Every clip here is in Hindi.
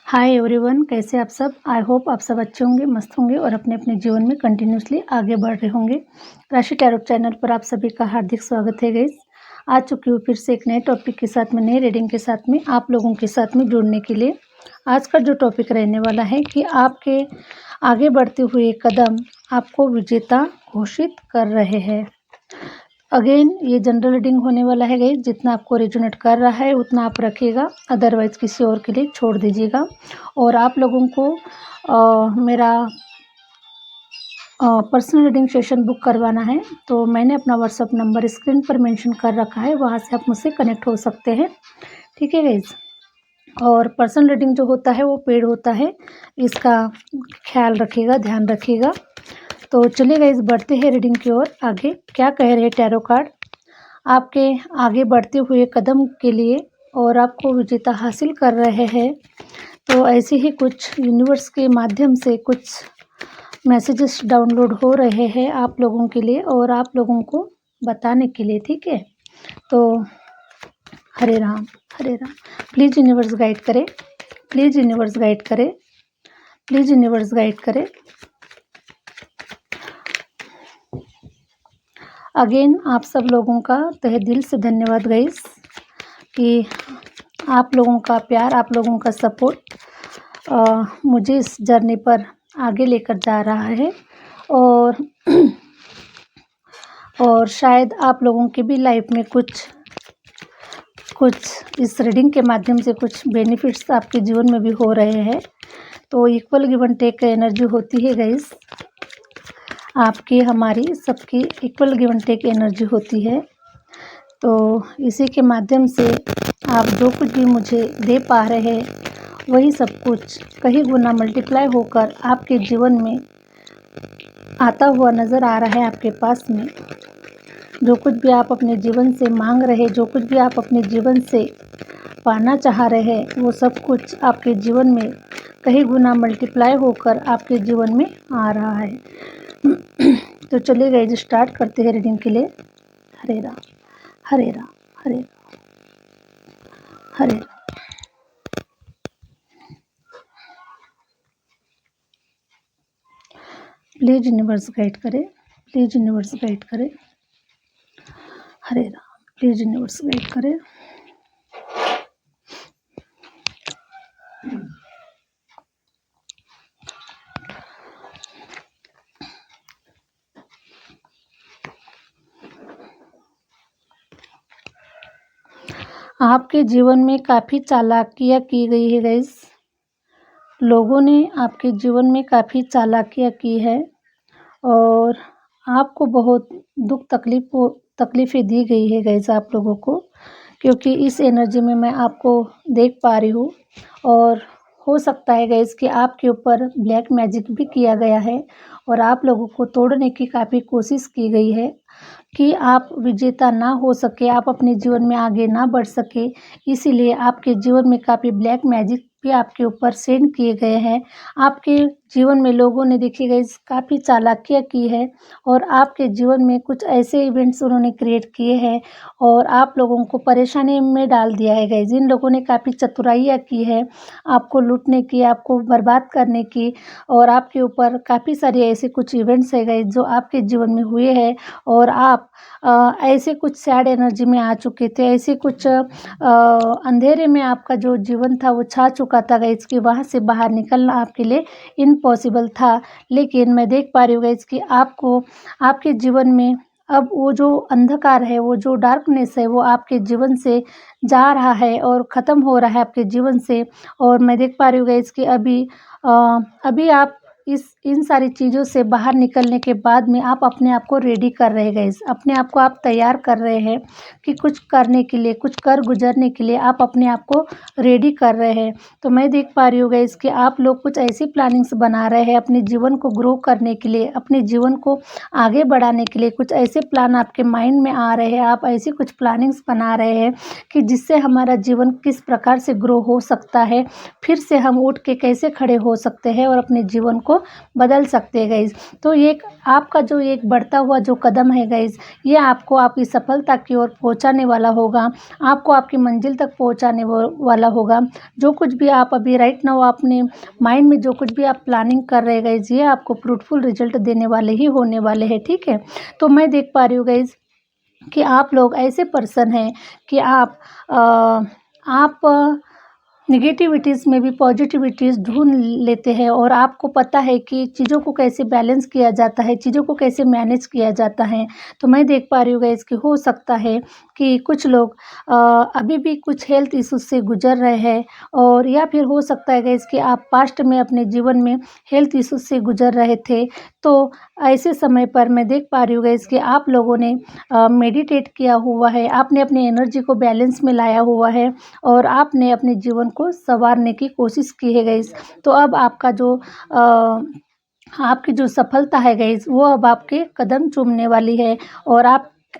हाय एवरीवन, कैसे आप सब। आई होप आप सब अच्छे होंगे, मस्त होंगे और अपने अपने जीवन में कंटिन्यूसली आगे बढ़ रहे होंगे। राशि टैरोट चैनल पर आप सभी का हार्दिक स्वागत है गाइस। आ चुकी हूँ फिर से एक नए टॉपिक के साथ में, नए रीडिंग के साथ में आप लोगों के साथ में जुड़ने के लिए। आज का जो टॉपिक रहने वाला है कि आपके आगे बढ़ते हुए कदम आपको विजेता घोषित कर रहे हैं। अगेन ये जनरल रीडिंग होने वाला है गाइस, जितना आपको रेजोनेट कर रहा है उतना आप रखिएगा, अदरवाइज किसी और के लिए छोड़ दीजिएगा। और आप लोगों को मेरा पर्सनल रीडिंग सेशन बुक करवाना है तो मैंने अपना व्हाट्सअप नंबर स्क्रीन पर मेंशन कर रखा है, वहाँ से आप मुझसे कनेक्ट हो सकते हैं। ठीक है गाइस। और पर्सनल रीडिंग जो होता है वो पेड होता है, इसका ख्याल रखिएगा, ध्यान रखिएगा। तो चलिए गाइस, बढ़ते हैं रीडिंग की ओर। आगे क्या कह रहे हैं टैरो कार्ड आपके आगे बढ़ते हुए कदम के लिए और आपको विजेता हासिल कर रहे हैं। तो ऐसे ही कुछ यूनिवर्स के माध्यम से कुछ मैसेजेस डाउनलोड हो रहे हैं आप लोगों के लिए और आप लोगों को बताने के लिए। ठीक है, तो हरे राम हरे राम। प्लीज़ यूनिवर्स गाइड करें, प्लीज़ यूनिवर्स गाइड करें, प्लीज़ यूनिवर्स गाइड करें। अगेन आप सब लोगों का तहे दिल से धन्यवाद गाइस कि आप लोगों का प्यार, आप लोगों का सपोर्ट मुझे इस जर्नी पर आगे लेकर जा रहा है। और शायद आप लोगों की भी लाइफ में कुछ इस रीडिंग के माध्यम से कुछ बेनिफिट्स आपके जीवन में भी हो रहे हैं। तो equal give and take energy होती है गाइस, आपकी हमारी सबकी equal give and take energy होती है। तो इसी के माध्यम से आप जो कुछ भी मुझे दे पा रहे हैं वही सब कुछ कई गुना मल्टीप्लाई होकर आपके जीवन में आता हुआ नज़र आ रहा है। आपके पास में जो कुछ भी आप अपने जीवन से मांग रहे, जो कुछ भी आप अपने जीवन से पाना चाह रहे हैं, वो सब कुछ आपके जीवन में कई गुना मल्टीप्लाई होकर आपके जीवन में आ रहा है। तो चलिए गाइस, स्टार्ट करते हैं रीडिंग के लिए। हरे राम हरे राम हरे राम हरे राम। प्लीज यूनिवर्स गाइड करें, प्लीज यूनिवर्स गाइड करें। हरे राम, प्लीज यूनिवर्स गाइड करें। आपके जीवन में काफ़ी चालाकियाँ की गई है गाइस, लोगों ने आपके जीवन में काफ़ी चालाकियाँ की है और आपको बहुत दुख तकलीफ़ें दी गई है गाइस आप लोगों को, क्योंकि इस एनर्जी में मैं आपको देख पा रही हूँ। और हो सकता है गाइस कि आपके ऊपर ब्लैक मैजिक भी किया गया है और आप लोगों को तोड़ने की काफ़ी कोशिश की गई है कि आप विजेता ना हो सके, आप अपने जीवन में आगे ना बढ़ सके। इसीलिए आपके जीवन में काफ़ी ब्लैक मैजिक भी आपके ऊपर सेंड किए गए हैं। आपके जीवन में लोगों ने देखिए गाइस काफ़ी चालाकियाँ की है और आपके जीवन में कुछ ऐसे इवेंट्स उन्होंने क्रिएट किए हैं और आप लोगों को परेशानी में डाल दिया है गाइस। जिन लोगों ने काफ़ी चतुराइयाँ की है आपको लूटने की, आपको बर्बाद करने की, और आपके ऊपर काफ़ी सारे ऐसे कुछ इवेंट्स है गाइस जो आपके जीवन में हुए हैं और आप ऐसे कुछ सैड एनर्जी में आ चुके थे, ऐसे कुछ अंधेरे में आपका जो जीवन था वो छा चुका था गाइस कि वहाँ से बाहर निकलना आपके लिए इम्पॉसिबल था। लेकिन मैं देख पा रही हूँ गाइस कि आपको आपके जीवन में अब वो जो अंधकार है, वो जो डार्कनेस है, वो आपके जीवन से जा रहा है और ख़त्म हो रहा है आपके जीवन से। और मैं देख पा रही हूँ गाइस कि अभी आप इन सारी चीज़ों से बाहर निकलने के बाद में आप अपने आप को रेडी कर रहे हैं गाइस, अपने आप को आप तैयार कर रहे हैं कि कुछ करने के लिए, कुछ कर गुजरने के लिए आप अपने आप को रेडी कर रहे हैं। तो मैं देख पा रही हूँ गाइस कि आप लोग कुछ ऐसी प्लानिंग्स बना रहे हैं अपने जीवन को ग्रो करने के लिए, अपने जीवन को आगे बढ़ाने के लिए। कुछ ऐसे प्लान आपके माइंड में आ रहे हैं, आप ऐसी कुछ प्लानिंग्स बना रहे हैं कि जिससे हमारा जीवन किस प्रकार से ग्रो हो सकता है, फिर से हम उठ के कैसे खड़े हो सकते हैं और अपने जीवन को को बदल सकते हैं गाइस। तो ये एक आपका जो एक बढ़ता हुआ जो कदम है गाइस, ये आपको आपकी सफलता की ओर पहुँचाने वाला होगा, आपको आपकी मंजिल तक पहुँचाने वाला होगा। जो कुछ भी आप अभी राइट नाउ अपने माइंड में जो कुछ भी आप प्लानिंग कर रहे हैं गाइस, ये आपको फ्रूटफुल रिजल्ट देने वाले ही होने वाले हैं, ठीक है। तो मैं देख पा रही हूँ गाइस कि आप लोग ऐसे पर्सन हैं कि आप नेगेटिविटीज़ में भी पॉजिटिविटीज़ ढूंढ लेते हैं और आपको पता है कि चीज़ों को कैसे बैलेंस किया जाता है, चीज़ों को कैसे मैनेज किया जाता है। तो मैं देख पा रही हूँ गाइस कि हो सकता है कि कुछ लोग अभी भी कुछ हेल्थ इश्यूज से गुजर रहे हैं, और या फिर हो सकता है गाइस कि आप पास्ट में अपने जीवन में हेल्थ इश्यूज से गुजर रहे थे। तो ऐसे समय पर मैं देख पा रही हूँ गाइस कि आप लोगों ने मेडिटेट किया हुआ है, आपने अपनी एनर्जी को बैलेंस में लाया हुआ है और आपने अपने जीवन को सँवारने की कोशिश की है गाइस। तो अब आपका जो आपकी जो सफलता है गाइस, वो अब आपके कदम चूमने वाली है और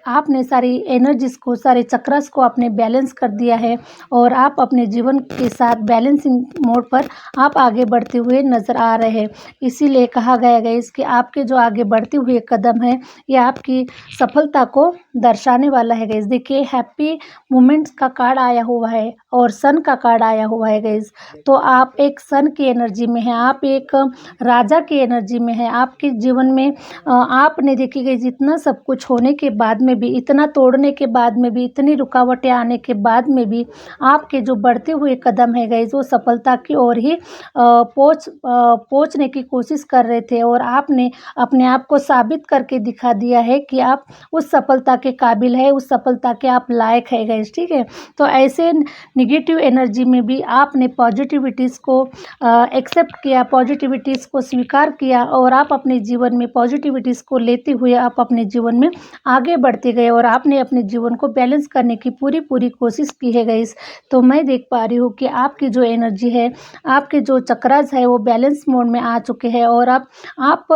आपने सारी एनर्जीज़ को, सारे चक्रास को आपने बैलेंस कर दिया है और आप अपने जीवन के साथ बैलेंसिंग मोड पर आप आगे बढ़ते हुए नज़र आ रहे हैं। इसीलिए कहा गया गाइस कि आपके जो आगे बढ़ते हुए कदम हैं, ये आपकी सफलता को दर्शाने वाला है गाइस। देखिए, हैप्पी मोमेंट्स का कार्ड आया हुआ है और सन का कार्ड आया हुआ है गाइस। तो आप एक सन की एनर्जी में हैं, आप एक राजा की एनर्जी में हैं। आपके जीवन में आपने देखी गाइस, इतना सब कुछ होने के बाद में भी, इतना तोड़ने के बाद में भी, इतनी रुकावटें आने के बाद में भी आपके जो बढ़ते हुए कदम है गाइस, वो सफलता की ओर ही पहुंचने की कोशिश कर रहे थे और आपने अपने आप को साबित करके दिखा दिया है कि आप उस सफलता के काबिल है, उस सफलता के आप लायक है गाइस, ठीक है। तो ऐसे निगेटिव एनर्जी में भी आपने पॉजिटिविटीज़ को एक्सेप्ट किया, पॉजिटिविटीज़ को स्वीकार किया और आप अपने जीवन में पॉजिटिविटीज़ को लेते हुए आप अपने जीवन में आगे बढ़ते गए और आपने अपने जीवन को बैलेंस करने की पूरी कोशिश की है गाइस। तो मैं देख पा रही हूँ कि आपकी जो एनर्जी है, आपके जो चक्रास है, वो बैलेंस मोड में आ चुके हैं और आप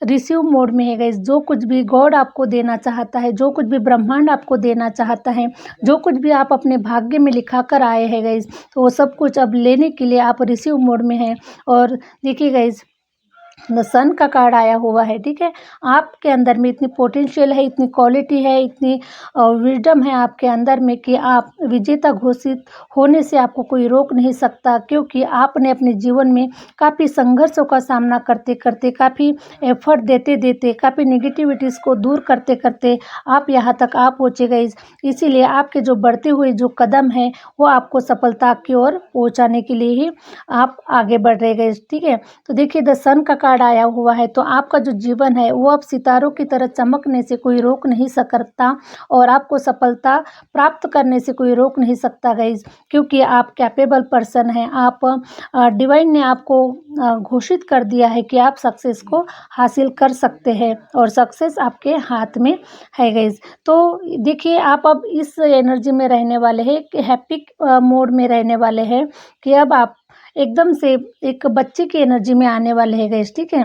रिसीव मोड में है गाइस। जो कुछ भी गॉड आपको देना चाहता है, जो कुछ भी ब्रह्मांड आपको देना चाहता है, जो कुछ भी आप अपने भाग्य में लिखा कर आए हैं गाइस, तो वो सब कुछ अब लेने के लिए आप रिसीव मोड में हैं। और देखिए गाइस, द सन का कार्ड आया हुआ है, ठीक है। आपके अंदर में इतनी पोटेंशियल है, इतनी क्वालिटी है, इतनी विजडम है आपके अंदर में कि आप विजेता घोषित होने से आपको कोई रोक नहीं सकता, क्योंकि आपने अपने जीवन में काफ़ी संघर्षों का सामना करते करते, काफ़ी एफर्ट देते देते, काफ़ी नेगेटिविटीज़ को दूर करते करते आप यहाँ तक आ पहुँचे गए। इसीलिए आपके जो बढ़ते हुए जो कदम हैं, वो आपको सफलता की ओर पहुँचाने के लिए ही आप आगे बढ़ रहे गए, ठीक है। तो देखिए, द सन का कार्ड आया हुआ है, तो आपका जो जीवन है वो अब सितारों की तरह चमकने से कोई रोक नहीं सकता और आपको सफलता प्राप्त करने से कोई रोक नहीं सकता गाइज, क्योंकि आप कैपेबल पर्सन हैं। आप डिवाइन ने आपको घोषित कर दिया है कि आप सक्सेस को हासिल कर सकते हैं और सक्सेस आपके हाथ में है गाइज। तो देखिए, आप अब इस एनर्जी में रहने वाले हैं, हैप्पी मोड में रहने वाले हैं कि अब आप एकदम से एक बच्चे की एनर्जी में आने वाले हैं गाइस, ठीक है।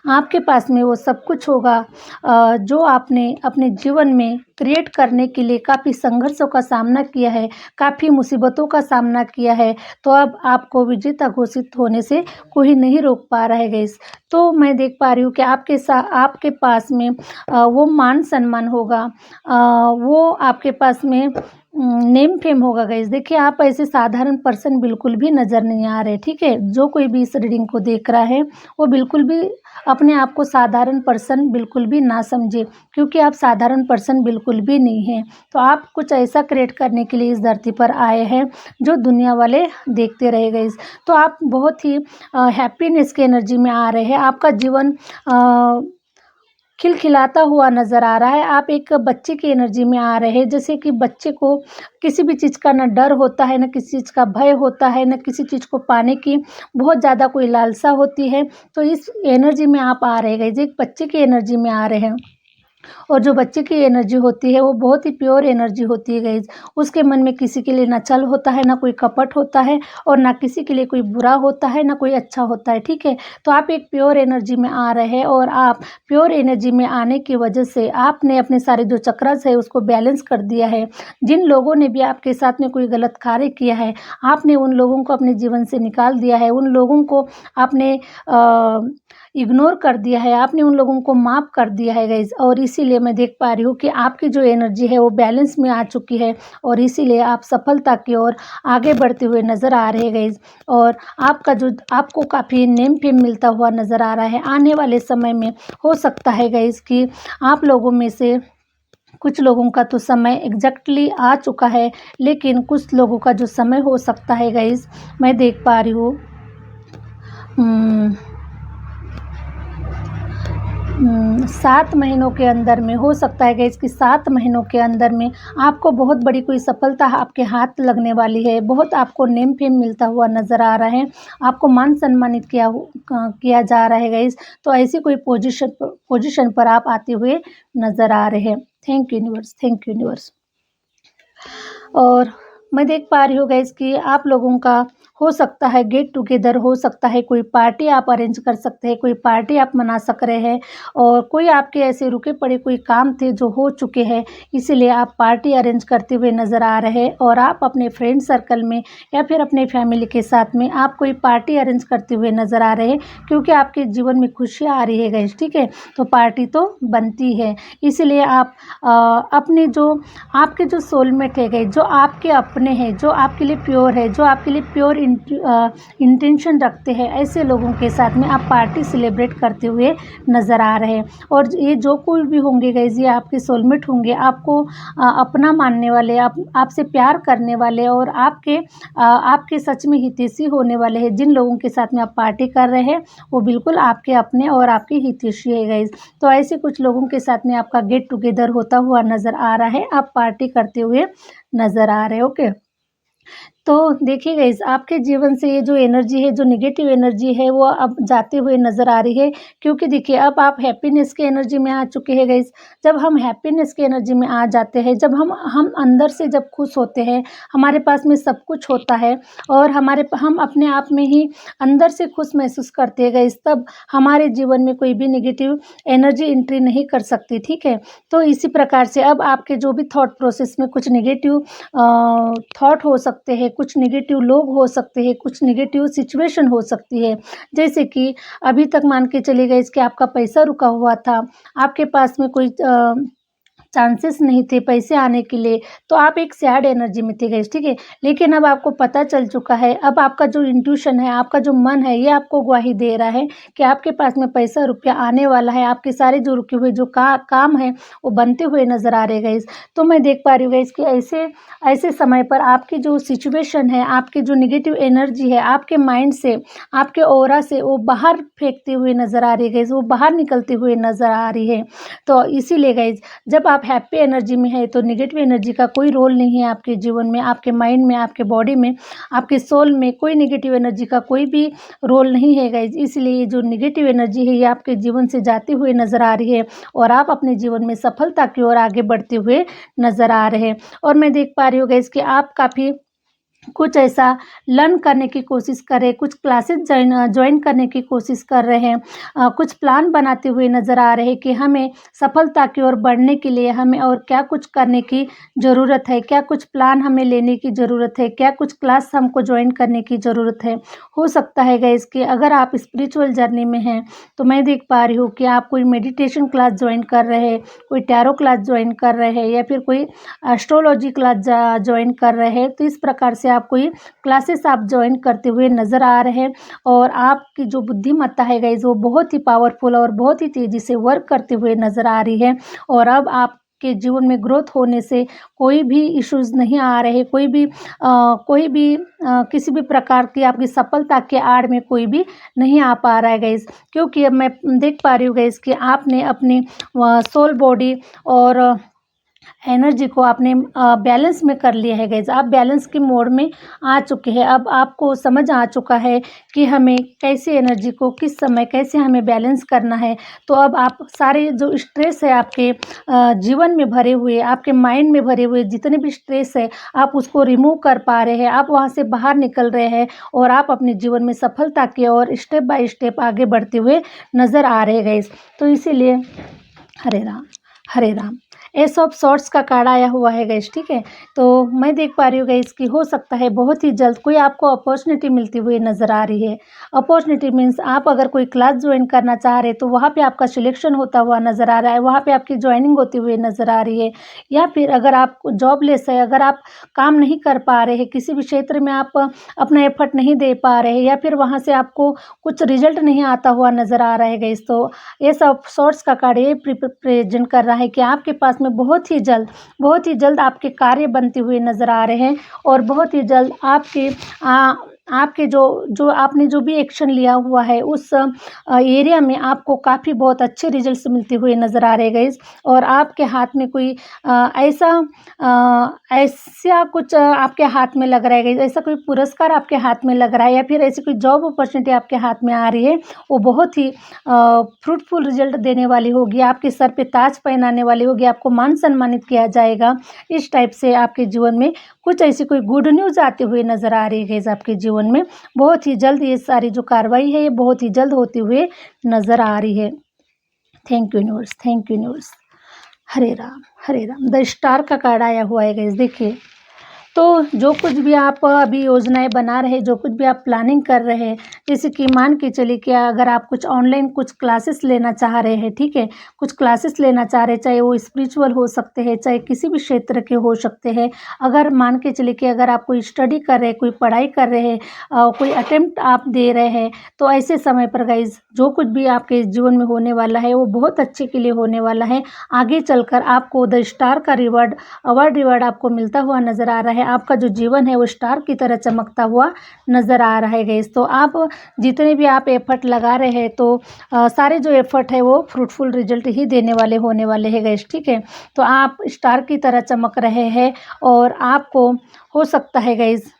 आपके पास में वो सब कुछ होगा जो आपने अपने जीवन में क्रिएट करने के लिए काफ़ी संघर्षों का सामना किया है, काफ़ी मुसीबतों का सामना किया है। तो अब आपको विजेता घोषित होने से कोई नहीं रोक पा रहा है गाइस। तो मैं देख पा रही हूँ कि आपके पास में वो मान सम्मान होगा, वो आपके पास में नेम फेम होगा गाइस। देखिए, आप ऐसे साधारण पर्सन बिल्कुल भी नज़र नहीं आ रहे, ठीक है। जो कोई भी इस रीडिंग को देख रहा है, वो बिल्कुल भी अपने आप को साधारण पर्सन बिल्कुल भी ना समझे, क्योंकि आप साधारण पर्सन बिल्कुल भी नहीं हैं। तो आप कुछ ऐसा क्रिएट करने के लिए इस धरती पर आए हैं जो दुनिया वाले देखते रह गए। तो आप बहुत ही हैप्पीनेस की एनर्जी में आ रहे हैं। आपका जीवन खिलखिलाता हुआ नज़र आ रहा है। आप एक बच्चे की एनर्जी में आ रहे हैं, जैसे कि बच्चे को किसी भी चीज़ का ना डर होता है, ना किसी चीज़ का भय होता है, ना किसी चीज़ को पाने की बहुत ज़्यादा कोई लालसा होती है। तो इस एनर्जी में आप आ रहे हैं, एक बच्चे की एनर्जी में आ रहे हैं। और जो बच्चे की एनर्जी होती है वो बहुत ही प्योर एनर्जी होती है गाइज़। उसके मन में किसी के लिए ना छल होता है, ना कोई कपट होता है और ना किसी के लिए कोई बुरा होता है, ना कोई अच्छा होता है, ठीक है? तो आप एक प्योर एनर्जी में आ रहे हैं और आप प्योर एनर्जी में आने की वजह से आपने अपने सारे जो चक्रास है उसको बैलेंस कर दिया है। जिन लोगों ने भी आपके साथ में कोई गलत कार्य किया है, आपने उन लोगों को अपने जीवन से निकाल दिया है, उन लोगों को आपने इग्नोर कर दिया है, आपने उन लोगों को माफ़ कर दिया है गाइज़। और इसीलिए मैं देख पा रही हूँ कि आपकी जो एनर्जी है वो बैलेंस में आ चुकी है और इसीलिए आप सफलता की ओर आगे बढ़ते हुए नज़र आ रहे हैं गाइज़। और आपको काफ़ी नेम फेम मिलता हुआ नज़र आ रहा है। आने वाले समय में हो सकता है गाइज़ कि आप लोगों में से कुछ लोगों का तो समय एग्ज़ैक्टली आ चुका है, लेकिन कुछ लोगों का जो समय हो सकता है गाइज़, मैं देख पा रही हूँ। 7 महीनों के अंदर में हो सकता है गाइज़ कि 7 महीनों के अंदर में आपको बहुत बड़ी कोई सफलता आपके हाथ लगने वाली है। बहुत आपको नेम फेम मिलता हुआ नज़र आ रहा है। आपको मान सम्मानित किया जा रहा है गाइज़। तो ऐसी कोई पोजीशन पर आप आते हुए नज़र आ रहे हैं। Thank you universe, thank you universe. और मैं देख पा रही हूँ गाइज़ कि आप लोगों का हो सकता है गेट टुगेदर, हो सकता है कोई पार्टी आप अरेंज कर सकते हैं, कोई पार्टी आप मना सक रहे हैं और कोई आपके ऐसे रुके पड़े कोई काम थे जो हो चुके हैं, इसीलिए आप पार्टी अरेंज करते हुए नज़र आ रहे हैं और आप अपने फ्रेंड सर्कल में या फिर अपने फैमिली के साथ में आप कोई पार्टी अरेंज करते हुए नज़र आ रहे हैं, क्योंकि आपके जीवन में खुशियाँ आ रही है गाइज़, ठीक है? तो पार्टी तो बनती है, इसीलिए आप अपने जो आपके जो सोलमेट है गाइज़, जो आपके अपने हैं, जो आपके लिए प्योर है, जो आपके लिए प्योर इंटेंशन रखते हैं, ऐसे लोगों के साथ में आप पार्टी सेलिब्रेट करते हुए नज़र आ रहे हैं। और ये जो कोई भी होंगे गाइज़, ये आपके सोलमेट होंगे, आपको अपना मानने वाले, आपसे प्यार करने वाले और आपके सच में हितैषी होने वाले हैं। जिन लोगों के साथ में आप पार्टी कर रहे हैं, वो बिल्कुल आपके अपने और आपके हितैषी है गाइज़। तो ऐसे कुछ लोगों के साथ में आपका गेट टुगेदर होता हुआ नज़र आ रहा है, आप पार्टी करते हुए नज़र आ रहे हैं, ओके। तो देखिए गाइज़, आपके जीवन से ये जो एनर्जी है, जो नेगेटिव एनर्जी है, वो अब जाते हुए नज़र आ रही है, क्योंकि देखिए अब आप हैप्पीनेस की एनर्जी में आ चुके हैं गाइज़। जब हम हैप्पीनेस की एनर्जी में आ जाते हैं, जब हम अंदर से जब खुश होते हैं, हमारे पास में सब कुछ होता है और हम अपने आप में ही अंदर से खुश महसूस करते हैं गाइज़, तब हमारे जीवन में कोई भी नेगेटिव एनर्जी एंट्री नहीं कर सकती, ठीक है? तो इसी प्रकार से अब आपके जो भी थॉट प्रोसेस में कुछ नेगेटिव थॉट हो सकते हैं, कुछ नेगेटिव लोग हो सकते हैं, कुछ नेगेटिव सिचुएशन हो सकती है। जैसे कि अभी तक मान के चलिए गाइज़ कि आपका पैसा रुका हुआ था, आपके पास में कोई चांसेस नहीं थे पैसे आने के लिए, तो आप एक सैड एनर्जी में थे गाइज़, ठीक है? लेकिन अब आपको पता चल चुका है, अब आपका जो इंट्यूशन है, आपका जो मन है, ये आपको ग्वाही दे रहा है कि आपके पास में पैसा रुपया आने वाला है, आपके सारे जो रुके हुए जो काम है, वो बनते हुए नज़र आ रहे हैं गाइज़। तो मैं देख पा रही हूँ गाइज़ कि ऐसे ऐसे समय पर आपकी जो सिचुएशन है, आपकी जो नेगेटिव एनर्जी है, आपके माइंड से, आपके ऑरा से वो बाहर फेंकते हुए नज़र आ रही है गाइज़, वो बाहर निकलते हुए नज़र आ रही है। तो इसीलिए गाइज़, जब आप हैप्पी एनर्जी में है तो नेगेटिव एनर्जी का कोई रोल नहीं है आपके जीवन में, आपके माइंड में, आपके बॉडी में, आपके सोल में कोई नेगेटिव एनर्जी का कोई भी रोल नहीं है गाइज़। इसलिए ये जो नेगेटिव एनर्जी है, ये आपके जीवन से जाते हुए नज़र आ रही है और आप अपने जीवन में सफलता की ओर आगे बढ़ते हुए नज़र आ रहे हैं। और मैं देख पा रही हूँ गाइज़ कि आप काफ़ी कुछ ऐसा लर्न करने की कोशिश कर रहे हैं, कुछ क्लासेस जॉइन करने की कोशिश कर रहे हैं, कुछ प्लान बनाते हुए नज़र आ रहे हैं कि हमें सफलता की ओर बढ़ने के लिए हमें और क्या कुछ करने की ज़रूरत है, क्या कुछ प्लान हमें लेने की ज़रूरत है, क्या कुछ क्लास हमको जॉइन करने की ज़रूरत है। हो सकता है गाइज़ कि अगर आप स्पिरिचुअल जर्नी में हैं, तो मैं देख पा रही हूँ कि आप कोई मेडिटेशन क्लास जॉइन कर रहे हैं, कोई टैरो क्लास जॉइन कर रहे हैं या फिर कोई एस्ट्रोलॉजी क्लास जॉइन कर रहे हैं। तो इस प्रकार से आप कोई क्लासेस आप जॉइन करते हुए नज़र आ रहे हैं और आपकी जो बुद्धिमत्ता है गाइज़, वो बहुत ही पावरफुल और बहुत ही तेज़ी से वर्क करते हुए नज़र आ रही है। और अब आपके जीवन में ग्रोथ होने से कोई भी इश्यूज़ नहीं आ रहे, किसी भी प्रकार की आपकी सफलता के आड़ में कोई भी नहीं आ पा रहा है गाइज़। क्योंकि अब मैं देख पा रही हूँ गाइज़ कि आपने अपनी सोल बॉडी और एनर्जी को आपने बैलेंस में कर लिया है गाइज़। आप बैलेंस के मोड में आ चुके हैं। अब आपको समझ आ चुका है कि हमें कैसे एनर्जी को किस समय कैसे हमें बैलेंस करना है। तो अब आप सारे जो स्ट्रेस है आपके जीवन में भरे हुए, आपके माइंड में भरे हुए जितने भी स्ट्रेस है, आप उसको रिमूव कर पा रहे हैं। आप वहाँ से बाहर निकल रहे हैं और आप अपने जीवन में सफलता की ओर स्टेप बाय स्टेप आगे बढ़ते हुए नज़र आ रहे हैं गाइज़। तो इसीलिए हरे राम, हरे राम। एस ऑफ सॉर्ड्स का कार्ड आया हुआ है गाइस, ठीक है। तो मैं देख पा रही हूँ गाइस कि हो सकता है बहुत ही जल्द कोई आपको अपॉर्चुनिटी मिलती हुई नज़र आ रही है। अपॉर्चुनिटी मीन्स आप अगर कोई क्लास ज्वाइन करना चाह रहे हैं तो वहाँ पे आपका सिलेक्शन होता हुआ नज़र आ रहा है, वहाँ पे आपकी ज्वाइनिंग होती हुई नज़र आ रही है। या फिर अगर आप जॉबलेस है, अगर आप काम नहीं कर पा रहे हैं, किसी भी क्षेत्र में आप अपना एफर्ट नहीं दे पा रहे हैं, या फिर वहाँ से आपको कुछ रिजल्ट नहीं आता हुआ नज़र आ रहा है गाइस, तो एस ऑफ सॉर्ड्स का कार्ड ये प्रेजेंट कर रहा है कि आपके पास में बहुत ही जल्द आपके कार्य बनते हुए नज़र आ रहे हैं और बहुत ही जल्द आपके जो आपने जो भी एक्शन लिया हुआ है उस एरिया में आपको काफ़ी बहुत अच्छे रिजल्ट्स मिलते हुए नज़र आ रहे हैं गाइस। और आपके हाथ में कोई ऐसा कुछ आपके हाथ में लग रहा है गाइस, ऐसा कोई पुरस्कार आपके हाथ में लग रहा है, या फिर ऐसी कोई जॉब अपॉर्चुनिटी आपके हाथ में आ रही है, वो बहुत ही फ्रूटफुल रिजल्ट देने वाली होगी, आपके सर पे ताज पहनाने वाली होगी, आपको मान सम्मानित किया जाएगा। इस टाइप से आपके जीवन में कुछ ऐसी कोई गुड न्यूज़ आते हुए नज़र आ रही है गाइस आपके जीवन में। बहुत ही जल्द ये सारी जो कार्रवाई है ये बहुत ही जल्द होते हुए नज़र आ रही है। Thank you universe, thank you universe. Hare Ram, Hare Ram. The star का कार्ड आया हुआ है गाइस, देखिए। तो जो कुछ भी आप अभी योजनाएं बना रहे हैं, जो कुछ भी आप प्लानिंग कर रहे हैं, जैसे कि मान के चलिए कि अगर आप कुछ ऑनलाइन कुछ क्लासेस लेना चाह रहे हैं, ठीक है, कुछ क्लासेस लेना चाह रहे हैं, चाहे वो स्पिरिचुअल हो सकते हैं, चाहे किसी भी क्षेत्र के हो सकते हैं। अगर मान के चलिए कि अगर आप कोई स्टडी कर रहे हैं, कोई पढ़ाई कर रहे हैं, कोई अटेम्प्ट आप दे रहे हैं, तो ऐसे समय पर गाइज जो कुछ भी आपके जीवन में होने वाला है वो बहुत अच्छे के लिए होने वाला है। आगे चलकर आपको द स्टार का रिवॉर्ड आपको मिलता हुआ नज़र आ रहा है। आपका जो जीवन है वो स्टार की तरह चमकता हुआ नज़र आ रहा है गाइस। तो आप जितने भी आप एफर्ट लगा रहे हैं तो सारे जो एफर्ट है वो फ्रूटफुल रिजल्ट ही देने वाले होने वाले हैं गाइस, ठीक है। तो आप स्टार की तरह चमक रहे हैं और आपको हो सकता है गाइस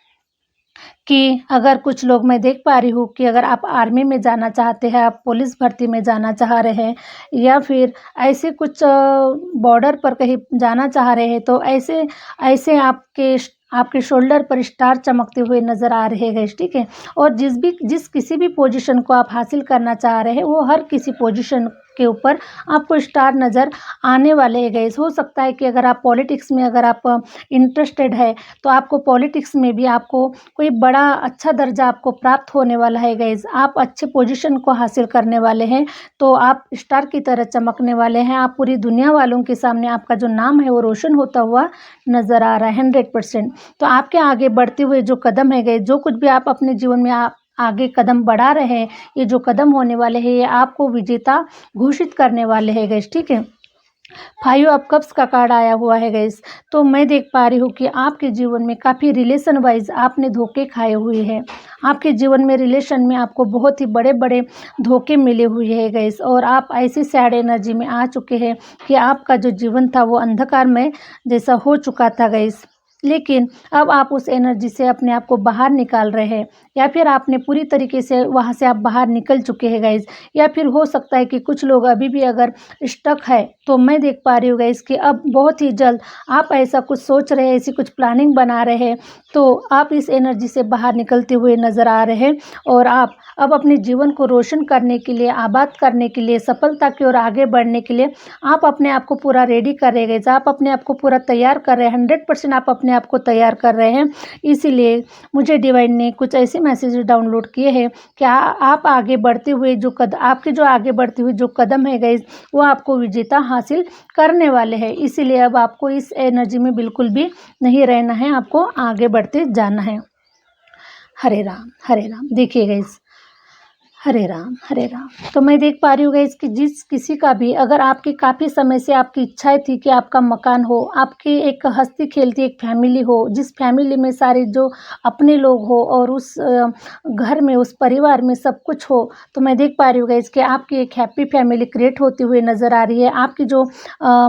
कि अगर कुछ लोग, मैं देख पा रही हूँ कि अगर आप आर्मी में जाना चाहते हैं, आप पुलिस भर्ती में जाना चाह रहे हैं, या फिर ऐसे कुछ बॉर्डर पर कहीं जाना चाह रहे हैं, तो ऐसे ऐसे आपके शोल्डर पर स्टार चमकते हुए नज़र आ रहे हैं, ठीक है। और जिस किसी भी पोजीशन को आप हासिल करना चाह रहे हैं वो हर किसी पोजीशन के ऊपर आपको स्टार नज़र आने वाले हैं गाइस। हो सकता है कि अगर आप पॉलिटिक्स में अगर आप इंटरेस्टेड है तो आपको पॉलिटिक्स में भी आपको कोई बड़ा अच्छा दर्जा आपको प्राप्त होने वाला है गाइस। आप अच्छे पोजीशन को हासिल करने वाले हैं, तो आप स्टार की तरह चमकने वाले हैं। आप पूरी दुनिया वालों के सामने आपका जो नाम है वो रोशन होता हुआ नज़र आ रहा है 100%। तो आपके आगे बढ़ते हुए जो कदम है गाइस, जो कुछ भी आप अपने जीवन में आप आगे कदम बढ़ा रहे हैं, ये जो कदम होने वाले हैं ये आपको विजेता घोषित करने वाले हैं गाइस, ठीक है। 5 ऑफ कप्स का कार्ड आया हुआ है गाइस। तो मैं देख पा रही हूँ कि आपके जीवन में काफ़ी रिलेशन वाइज आपने धोखे खाए हुए हैं। आपके जीवन में रिलेशन में आपको बहुत ही बड़े बड़े धोखे मिले हुए हैं गाइस, और आप ऐसी सैड एनर्जी में आ चुके हैं कि आपका जो जीवन था वो अंधकार में जैसा हो चुका था गाइस। लेकिन अब आप उस एनर्जी से अपने आप को बाहर निकाल रहे हैं, या फिर आपने पूरी तरीके से वहाँ से आप बाहर निकल चुके हैं गाइस। या फिर हो सकता है कि कुछ लोग अभी भी अगर स्टक है, तो मैं देख पा रही हूँ गाइस कि अब बहुत ही जल्द आप ऐसा कुछ सोच रहे हैं, ऐसी कुछ प्लानिंग बना रहे हैं, तो आप इस एनर्जी से बाहर निकलते हुए नज़र आ रहे हैं। और आप अब अपने जीवन को रोशन करने के लिए, आबाद करने के लिए, सफलता की ओर आगे बढ़ने के लिए आप अपने आप को पूरा रेडी कर रहे हैं गाइस। आप अपने आप को पूरा तैयार कर रहे हैं, 100% आप अपने आप को तैयार कर रहे हैं। इसीलिए मुझे डिवाइन ने कुछ ऐसे मैसेजेस डाउनलोड किए हैं कि आप आगे बढ़ते हुए आपके जो आगे बढ़ते हुए जो कदम है गाइस वो आपको विजेता हासिल करने वाले हैं। इसीलिए अब आपको इस एनर्जी में बिल्कुल भी नहीं रहना है, आपको आगे बढ़ते जाना है। हरे राम, हरे राम। देखिए गाइस, हरे राम, हरे राम। तो मैं देख पा रही हूँ गाइस कि जिस किसी का भी अगर आपकी काफ़ी समय से आपकी इच्छाएँ थी कि आपका मकान हो, आपकी एक हँसती-खेलती एक फैमिली हो, जिस फैमिली में सारे जो अपने लोग हो और उस घर में, उस परिवार में सब कुछ हो, तो मैं देख पा रही हूँ गाइस कि आपकी एक हैप्पी फैमिली क्रिएट होती हुई नज़र आ रही है। आपकी जो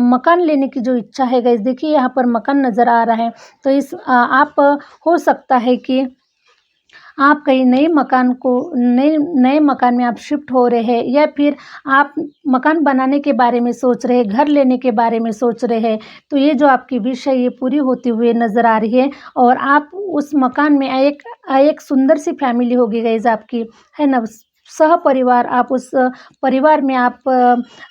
मकान लेने की जो इच्छा है गाइस, देखिए यहाँ पर मकान नज़र आ रहा है। तो आप हो सकता है कि आप कहीं नए मकान में आप शिफ्ट हो रहे हैं या फिर आप मकान बनाने के बारे में सोच रहे हैं, घर लेने के बारे में सोच रहे हैं। तो ये जो आपकी विश है ये पूरी होती हुई नज़र आ रही है और आप उस मकान में एक सुंदर सी फैमिली होगी गाइज़ आपकी, है ना? सहपरिवार आप उस परिवार में आप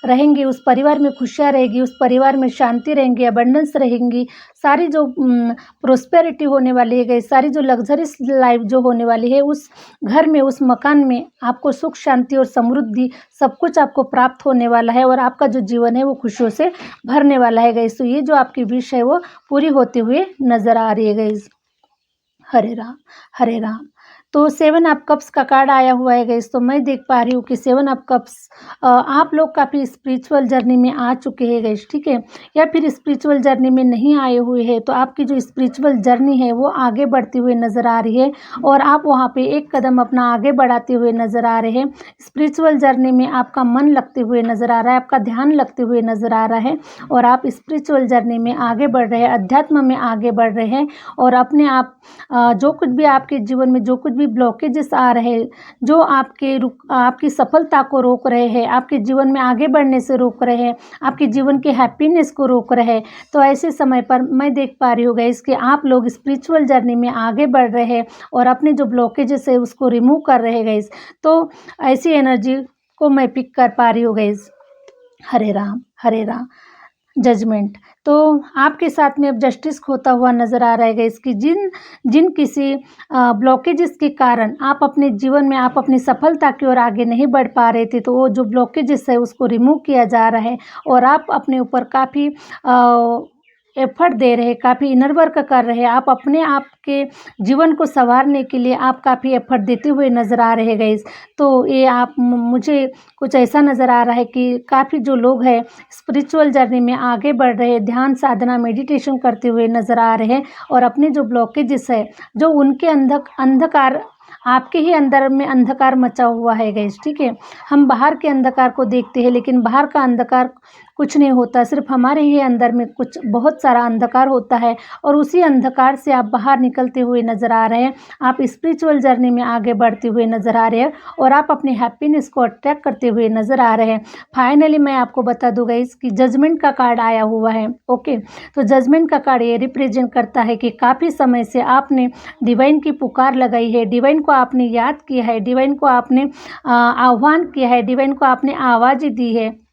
रहेंगे, उस परिवार में खुशियाँ रहेगी, उस परिवार में शांति रहेंगी, अबंडेंस रहेंगी। सारी जो प्रॉस्पेरिटी होने वाली है गाइस, सारी जो लग्ज़रियस लाइफ़ जो होने वाली है उस घर में, उस मकान में आपको सुख, शांति और समृद्धि सब कुछ आपको प्राप्त होने वाला है और आपका जो जीवन है वो खुशियों से भरने वाला है गाइस। तो ये जो आपकी विश है वो पूरी होते हुए नज़र आ रही है गाइस। हरे राम, हरे राम। तो 7 ऑफ कप्स का कार्ड आया हुआ है गाइस, तो मैं देख पा रही हूँ कि 7 ऑफ कप्स आप लोग काफ़ी स्पिरिचुअल जर्नी में आ चुके हैं गाइस, ठीक है? या फिर स्पिरिचुअल जर्नी में नहीं आए हुए हैं, तो आपकी जो स्पिरिचुअल जर्नी है वो आगे बढ़ती हुई नज़र आ रही है और आप वहाँ पे एक कदम अपना आगे बढ़ाते हुए नज़र आ रहे हैं। स्पिरिचुअल जर्नी में आपका मन लगते हुए नज़र आ रहा है, आपका ध्यान लगते हुए नज़र आ रहा है और आप स्पिरिचुअल जर्नी में आगे बढ़ रहे हैं, अध्यात्म में आगे बढ़ रहे हैं और अपने आप जो कुछ भी आपके जीवन में जो कुछ भी ब्लॉकेजेस आ रहे हैं, जो आपकी सफलता को रोक रहे हैं, आपके जीवन में आगे बढ़ने से रोक रहे हैं, आपके जीवन के हैप्पीनेस को रोक रहे हैं, तो ऐसे समय पर मैं देख पा रही हूँ गाइस कि आप लोग स्पिरिचुअल जर्नी में आगे बढ़ रहे हैं और अपने जो ब्लॉकेजेस है उसको रिमूव कर रहे हैं गाइस। तो ऐसी एनर्जी को मैं पिक कर पा रही हूँ गाइस। हरे राम, हरे राम। जजमेंट, तो आपके साथ में अब जस्टिस होता हुआ नज़र आ रहा है गाइस कि जिन जिन किसी ब्लॉकेजेस के कारण आप अपने जीवन में आप अपनी सफलता की ओर आगे नहीं बढ़ पा रहे थे, तो वो जो ब्लॉकेजेस है उसको रिमूव किया जा रहा है और आप अपने ऊपर काफ़ी एफर्ट दे रहे हैं, काफ़ी इनर वर्क कर रहे हैं। आप अपने आप के जीवन को सँवारने के लिए आप काफ़ी एफर्ट देते हुए नज़र आ रहे हैं गाइस। तो ये आप मुझे कुछ ऐसा नज़र आ रहा है कि काफ़ी जो लोग हैं स्पिरिचुअल जर्नी में आगे बढ़ रहे हैं, ध्यान साधना मेडिटेशन करते हुए नज़र आ रहे हैं और अपने जो ब्लॉकेजेस है, जो उनके अंधकार आपके ही अंदर में अंधकार मचा हुआ है गाइस, ठीक है? हम बाहर के अंधकार को देखते हैं लेकिन बाहर का अंधकार कुछ नहीं होता, सिर्फ हमारे ही अंदर में कुछ बहुत सारा अंधकार होता है और उसी अंधकार से आप बाहर निकलते हुए नज़र आ रहे हैं। आप स्पिरिचुअल जर्नी में आगे बढ़ते हुए नज़र आ रहे हैं और आप अपने हैप्पीनेस को अट्रैक्ट करते हुए नज़र आ रहे हैं। फाइनली मैं आपको बता दूँ गाइस कि जजमेंट का कार्ड आया हुआ है, ओके? तो जजमेंट का कार्ड ये रिप्रेजेंट करता है कि काफ़ी समय से आपने डिवाइन की पुकार लगाई है, डिवाइन को आपने याद किया है, डिवाइन को आपने आह्वान किया है, डिवाइन को आपने आवाज़ दी है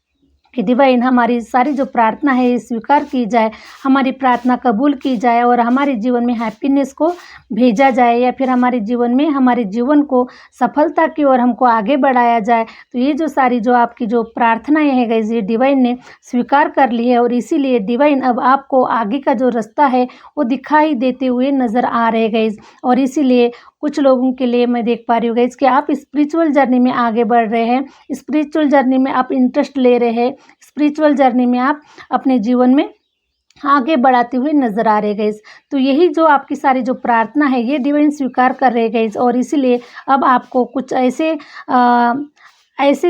कि डिवाइन हमारी सारी जो प्रार्थना है ये स्वीकार की जाए, हमारी प्रार्थना कबूल की जाए और हमारे जीवन में हैप्पीनेस को भेजा जाए या फिर हमारे जीवन में हमारे जीवन को सफलता की ओर हमको आगे बढ़ाया जाए। तो ये जो सारी जो आपकी जो प्रार्थनाएँ हैं गाइस, ये डिवाइन ने स्वीकार कर ली है और इसीलिए डिवाइन अब आपको आगे का जो रास्ता है वो दिखाई देते हुए नज़र आ रहे हैं गाइस। और इसीलिए कुछ लोगों के लिए मैं देख पा रही हूँ गाइस कि आप स्पिरिचुअल जर्नी में आगे बढ़ रहे हैं, स्पिरिचुअल जर्नी में आप इंटरेस्ट ले रहे हैं, स्पिरिचुअल जर्नी में आप अपने जीवन में आगे बढ़ाते हुए नज़र आ रहे गाइस। तो यही जो आपकी सारी जो प्रार्थना है ये डिवाइन स्वीकार कर रहे गाइस और इसीलिए अब आपको कुछ ऐसे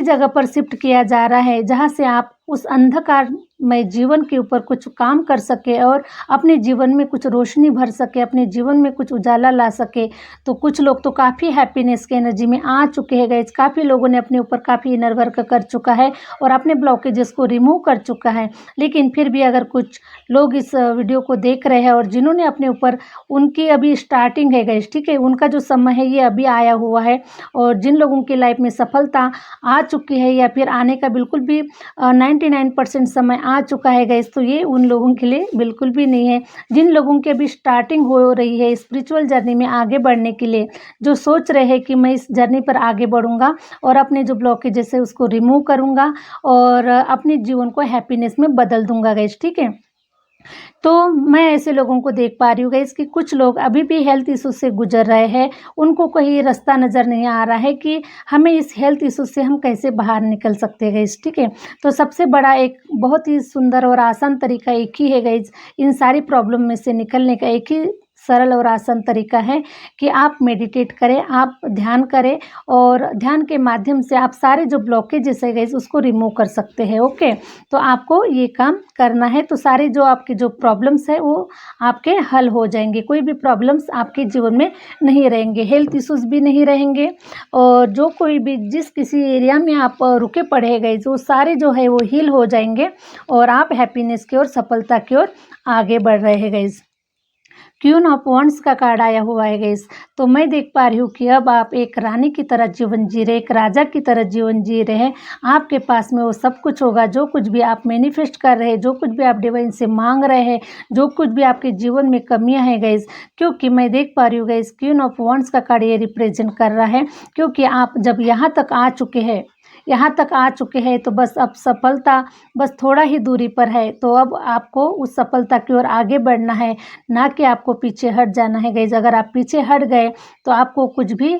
जगह पर शिफ्ट किया जा रहा है जहाँ से आप उस अंधकारमय जीवन के ऊपर कुछ काम कर सके और अपने जीवन में कुछ रोशनी भर सके, अपने जीवन में कुछ उजाला ला सके। तो कुछ लोग तो काफ़ी हैप्पीनेस की एनर्जी में आ चुके हैं गाइस, काफ़ी लोगों ने अपने ऊपर काफ़ी इनर वर्क कर चुका है और अपने ब्लॉकेजेस को रिमूव कर चुका है। लेकिन फिर भी अगर कुछ लोग इस वीडियो को देख रहे हैं और जिन्होंने अपने ऊपर उनकी अभी स्टार्टिंग है गाइस, ठीक है? उनका जो समय है ये अभी आया हुआ है और जिन लोगों की लाइफ में सफलता आ चुकी है या फिर आने का बिल्कुल भी 99% समय आ चुका है गाइस, तो ये उन लोगों के लिए बिल्कुल भी नहीं है। जिन लोगों की अभी स्टार्टिंग हो रही है स्पिरिचुअल जर्नी में आगे बढ़ने के लिए, जो सोच रहे हैं कि मैं इस जर्नी पर आगे बढ़ूँगा और अपने जो ब्लॉकेजेस है उसको रिमूव करूँगा और अपने जीवन को हैप्पीनेस में बदल दूँगा गाइस, ठीक है? तो मैं ऐसे लोगों को देख पा रही हूँ गाइस कि कुछ लोग अभी भी हेल्थ इशू से गुजर रहे हैं। उनको कहीं रास्ता नज़र नहीं आ रहा है कि हमें इस हेल्थ इशू से हम कैसे बाहर निकल सकते हैं गाइस, ठीक है। तो सबसे बड़ा एक बहुत ही सुंदर और आसान तरीका एक ही है गाइस, इन सारी प्रॉब्लम में से निकलने का एक ही सरल और आसान तरीका है कि आप मेडिटेट करें, आप ध्यान करें और ध्यान के माध्यम से आप सारे जो ब्लॉकेजेस है गाइस उसको रिमूव कर सकते हैं, ओके। तो आपको ये काम करना है, तो सारे जो आपके जो प्रॉब्लम्स है वो आपके हल हो जाएंगे। कोई भी प्रॉब्लम्स आपके जीवन में नहीं रहेंगे, हेल्थ इश्यूज भी नहीं रहेंगे और जो कोई भी जिस किसी एरिया में आप रुके पड़े हैं गाइस वो सारे जो है वो हील हो जाएंगे और आप हैप्पीनेस की ओर, सफलता की ओर आगे बढ़ रहे हैं गाइस। क्वीन ऑफ वॉन्ड्स का कार्ड आया हुआ है गाइस। तो मैं देख पा रही हूँ कि अब आप एक रानी की तरह जीवन जी रहे, एक राजा की तरह जीवन जी रहे हैं। आपके पास में वो सब कुछ होगा जो कुछ भी आप मैनिफेस्ट कर रहे हैं, जो कुछ भी आप डिवाइन से मांग रहे हैं, जो कुछ भी आपके जीवन में कमियां हैं गाइस। क्योंकि मैं देख पा रही हूँ गाइस क्वीन ऑफ वॉन्ड्स का कार्ड ये रिप्रेजेंट कर रहा है, क्योंकि आप जब यहाँ तक आ चुके हैं, तो बस अब सफलता बस थोड़ा ही दूरी पर है। तो अब आपको उस सफलता की ओर आगे बढ़ना है, ना कि आपको पीछे हट जाना है गाइज। अगर आप पीछे हट गए तो आपको कुछ भी,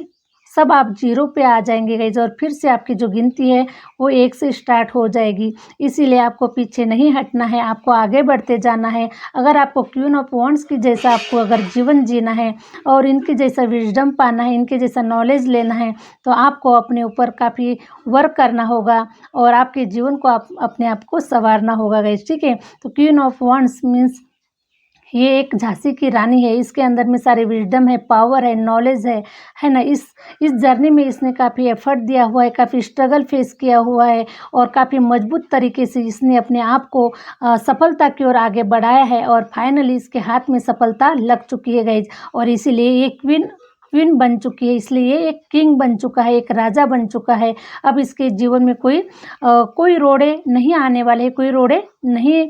सब आप जीरो पे आ जाएंगे गाइज और फिर से आपकी जो गिनती है वो 1 से स्टार्ट हो जाएगी। इसीलिए आपको पीछे नहीं हटना है, आपको आगे बढ़ते जाना है। अगर आपको क्वीन ऑफ वॉन्ड्स की जैसा आपको अगर जीवन जीना है और इनके जैसा विजडम पाना है, इनके जैसा नॉलेज लेना है, तो आपको अपने ऊपर काफ़ी वर्क करना होगा और आपके जीवन को आप अपने आप को संवारना होगा गाइज, ठीक है। तो क्वीन ऑफ वॉन्ड्स मीन्स ये एक झांसी की रानी है, इसके अंदर में सारे विजडम है, पावर है, नॉलेज है ना। इस जर्नी में इसने काफ़ी एफर्ट दिया हुआ है, काफ़ी स्ट्रगल फेस किया हुआ है और काफ़ी मजबूत तरीके से इसने अपने आप को सफलता की ओर आगे बढ़ाया है और फाइनली इसके हाथ में सफलता लग चुकी है गाइज। और इसीलिए ये क्वीन बन चुकी है, इसलिए ये एक किंग बन चुका है, एक राजा बन चुका है। अब इसके जीवन में कोई रोड़े नहीं आने वाले, कोई रोड़े नहीं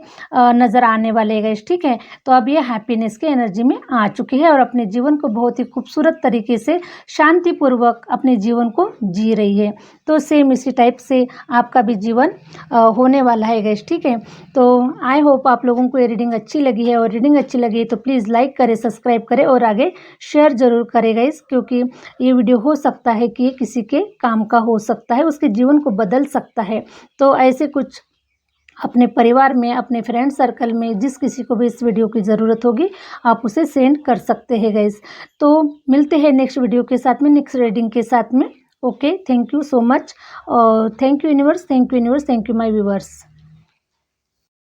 नज़र आने वाले गाइस, ठीक है। तो अब ये हैप्पीनेस के एनर्जी में आ चुकी है और अपने जीवन को बहुत ही खूबसूरत तरीके से शांतिपूर्वक अपने जीवन को जी रही है। तो सेम इसी टाइप से आपका भी जीवन होने वाला है गाइस, ठीक है। तो आई होप आप लोगों को ये रीडिंग अच्छी लगी है और रीडिंग अच्छी लगी है तो प्लीज़ लाइक करें, सब्सक्राइब करें और आगे शेयर ज़रूर करें गाइस, क्योंकि ये वीडियो हो सकता है कि किसी के काम का हो सकता है, उसके जीवन को बदल सकता है। तो ऐसे कुछ अपने परिवार में, अपने फ्रेंड सर्कल में जिस किसी को भी इस वीडियो की ज़रूरत होगी आप उसे सेंड कर सकते हैं गाइस। तो मिलते हैं नेक्स्ट वीडियो के साथ में, नेक्स्ट रीडिंग के साथ में। Okay, thank you so much और thank you universe, thank you my viewers.